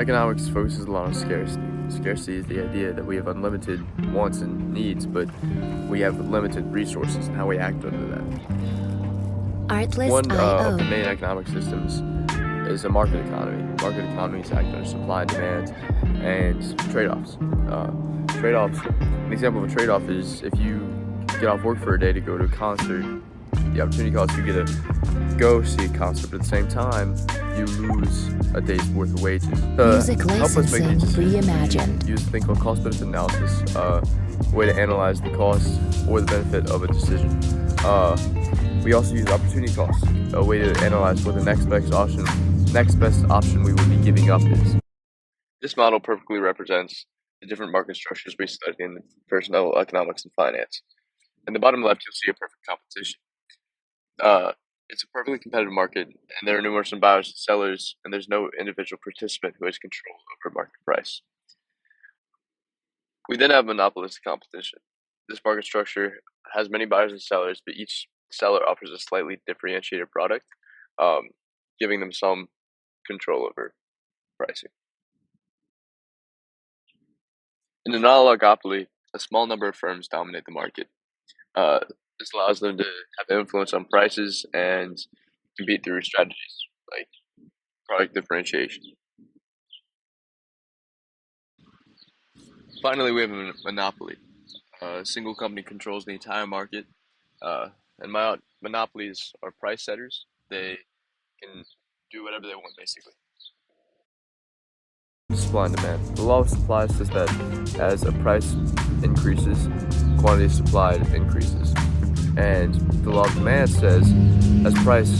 Economics focuses a lot on scarcity. Scarcity is the idea that we have unlimited wants and needs, but we have limited resources and how we act under that. One of the main economic systems is a market economy. Market economies act under supply and demand and trade-offs. An example of a trade-off is if you get off work for a day to go to a concert, the opportunity cost you get to go see a concert, but at the same time, you lose a day's worth of wages. Music licensing reimagined. Use a thing called cost-benefit analysis, a way to analyze the cost or the benefit of a decision. We also use opportunity cost, a way to analyze what the next best option we will be giving up is. This model perfectly represents the different market structures we study in personnel economics and finance. In the bottom left, you'll see a perfect competition. It's a perfectly competitive market, and there are numerous buyers and sellers, and there's no individual participant who has control over market price. We then have monopolistic competition. This market structure has many buyers and sellers, but each seller offers a slightly differentiated product, giving them some control over pricing. In an oligopoly, a small number of firms dominate the market. This allows them to have influence on prices and compete through strategies like product differentiation. Finally, we have a monopoly. A single company controls the entire market, and monopolies are price setters. They can do whatever they want, basically. Supply and demand. The law of supply says that as a price increases, quantity supplied increases. And the law of demand says as price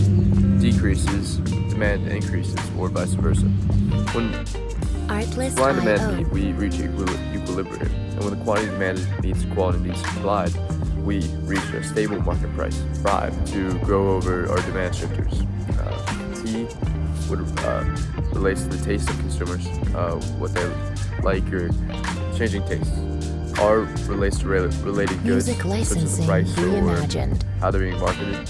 decreases, demand increases, or vice versa. When supply and demand meet, we reach equilibrium. And when the quantity demanded meets quantity supplied, we reach a stable market price. Thrive to grow over our demand shifters. T relates to the taste of consumers, what they like or changing tastes. R relates to related goods, such as the price or how they're being marketed.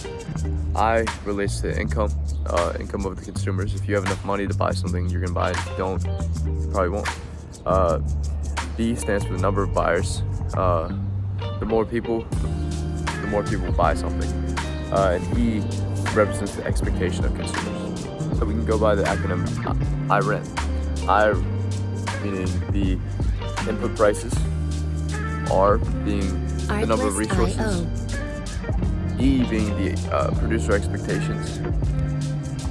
I relates to income of the consumers. If you have enough money to buy something, you're gonna buy it. If you don't, you probably won't. B stands for the number of buyers. The more people buy something. And E represents the expectation of consumers. So we can go by the acronym IREN. I meaning the input prices, R being the number of resources, E being the producer expectations,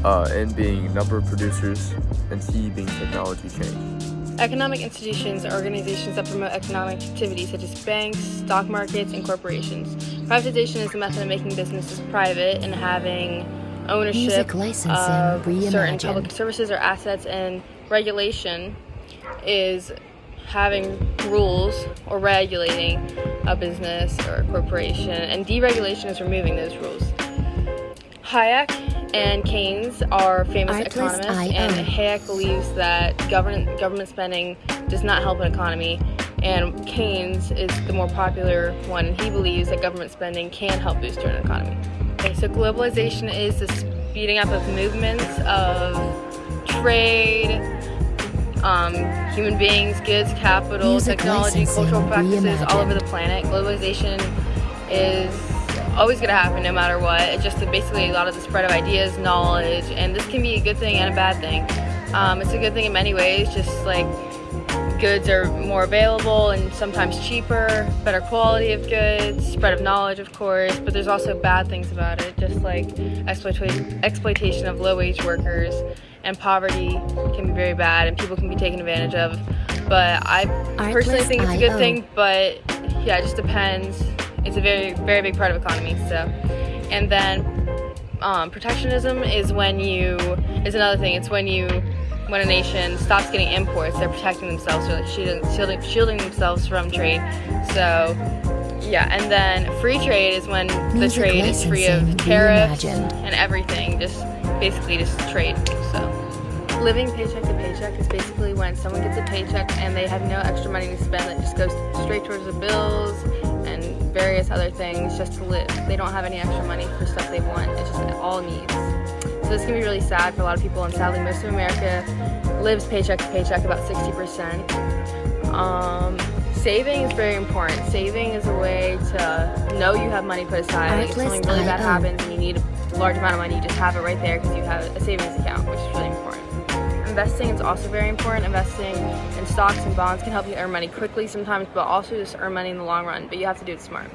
N being number of producers, and T being technology change. Economic institutions are organizations that promote economic activities such as banks, stock markets, and corporations. Privatization is a method of making businesses private and having ownership of certain public services or assets, and regulation is having rules or regulating a business or a corporation, and deregulation is removing those rules. Hayek and Keynes are famous economists, and Hayek believes that government spending does not help an economy, and Keynes is the more popular one, and he believes that government spending can help boost an economy. Okay, so globalization is the speeding up of movements of trade, human beings, goods, capital, technology, cultural practices all over the planet. Globalization is always going to happen no matter what. It's just basically a lot of the spread of ideas, knowledge, and this can be a good thing and a bad thing. It's a good thing in many ways, just like goods are more available and sometimes cheaper, better quality of goods, spread of knowledge, of course, but there's also bad things about it, just like exploitation of low-wage workers, and poverty can be very bad and people can be taken advantage of. But I personally think it's a good thing, but yeah, it just depends. It's a very, very big part of economy. So, and then protectionism is another thing. It's when a nation stops getting imports, they're protecting themselves, or like shielding themselves from trade. So, yeah, and then free trade is when the trade is free of tariffs and everything, just trade. So, living paycheck to paycheck is basically when someone gets a paycheck and they have no extra money to spend. That just goes straight towards the bills and various other things just to live. They don't have any extra money for stuff they want. It's just all needs. So this can be really sad for a lot of people, and sadly most of America lives paycheck to paycheck, about 60%. Saving is very important. Saving is a way to know you have money put aside. Like if something really bad happens and you need a large amount of money, you just have it right there because you have a savings account, which is really important. Investing is also very important. Investing in stocks and bonds can help you earn money quickly sometimes, but also just earn money in the long run, but you have to do it smart.